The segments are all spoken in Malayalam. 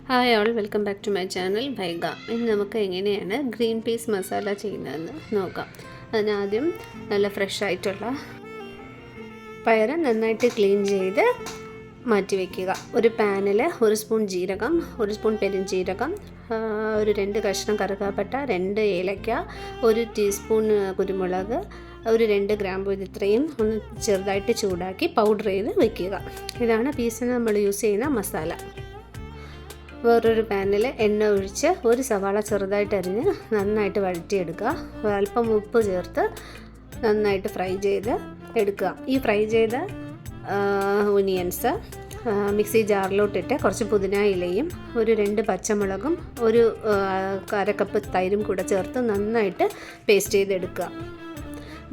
Hi all, welcome back to my channel Bhaiga. ഇന്ന് നമുക്ക് എങ്ങനെയാണ് ഗ്രീൻ പീസ് മസാല ചെയ്യുന്നതെന്ന് നോക്കാം. അതിനാദ്യം നല്ല ഫ്രഷ് ആയിട്ടുള്ള പയർ നന്നായിട്ട് ക്ലീൻ ചെയ്ത് മാറ്റി വയ്ക്കുക. ഒരു പാനിൽ 1 സ്പൂൺ ജീരകം, 1 സ്പൂൺ പെരുംജീരകം, ഒരു 2 കഷ്ണം കറുകാപ്പട്ട, 2 ഏലക്ക, 1 ടീസ്പൂൺ കുരുമുളക്, ഒരു 2 ഗ്രാമ്പൂ, ഇത്രയും ഒന്ന് ചെറുതായിട്ട് ചൂടാക്കി പൗഡർ ചെയ്ത് വയ്ക്കുക. ഇതാണ് പീസിന് നമ്മൾ യൂസ് ചെയ്യുന്ന മസാല. വേറൊരു പാനിൽ എണ്ണ ഒഴിച്ച് ഒരു സവാള ചെറുതായിട്ട് അരിഞ്ഞ് നന്നായിട്ട് വഴറ്റിയെടുക്കുക. അല്പം ഉപ്പ് ചേർത്ത് നന്നായിട്ട് ഫ്രൈ ചെയ്ത് എടുക്കുക. ഈ ഫ്രൈ ചെയ്ത ഒനിയൻസ് മിക്സി ജാറിലോട്ടിട്ട് കുറച്ച് പുതിന ഇലയും ഒരു 2 പച്ചമുളകും ഒരു 1/2 കപ്പ് തൈരും കൂടെ ചേർത്ത് നന്നായിട്ട് പേസ്റ്റ് ചെയ്തെടുക്കുക.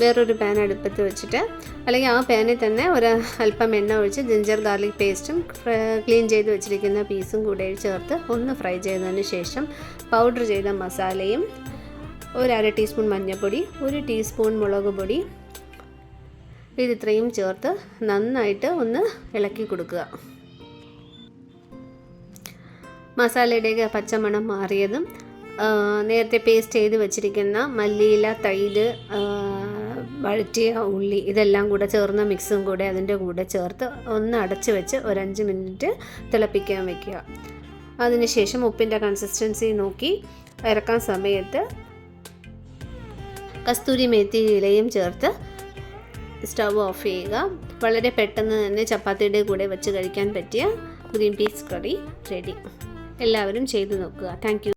വേറൊരു പാൻ അടുപ്പത്ത് വെച്ചിട്ട്, അല്ലെങ്കിൽ ആ പാനിൽ തന്നെ അല്പം എണ്ണ ഒഴിച്ച് ജിഞ്ചർ ഗാർലിക് പേസ്റ്റും ക്ലീൻ ചെയ്ത് വെച്ചിരിക്കുന്ന പീസും കൂടെ ചേർത്ത് ഒന്ന് ഫ്രൈ ചെയ്തതിന് ശേഷം പൗഡർ ചെയ്ത മസാലയും, ഒരു 1/2 ടീസ്പൂൺ മഞ്ഞൾപ്പൊടി, 1 ടീസ്പൂൺ മുളക് പൊടി, ഇത്രയും ചേർത്ത് നന്നായിട്ട് ഒന്ന് ഇളക്കി കൊടുക്കുക. മസാലയുടെ പച്ചമണം മാറിയതും നേരത്തെ പേസ്റ്റ് ചെയ്ത് വെച്ചിരിക്കുന്ന മല്ലിയില, തൈര്, വഴറ്റിയ ഉള്ളി, ഇതെല്ലാം കൂടെ ചേർന്ന മിക്സും കൂടെ അതിൻ്റെ കൂടെ ചേർത്ത് ഒന്ന് അടച്ച് വെച്ച് ഒരു 5 മിനിറ്റ് തിളപ്പിക്കാൻ വയ്ക്കുക. അതിനുശേഷം ഉപ്പിൻ്റെ കൺസിസ്റ്റൻസി നോക്കി ഇറക്കാൻ സമയത്ത് കസ്തൂരി മേത്തി ഇലയും ചേർത്ത് സ്റ്റവ് ഓഫ് ചെയ്യുക. വളരെ പെട്ടെന്ന് തന്നെ ചപ്പാത്തിയുടെ കൂടെ വെച്ച് കഴിക്കാൻ പറ്റിയ ഗ്രീൻ പീസ് കറി റെഡി. എല്ലാവരും ചെയ്തു നോക്കുക. Thank you.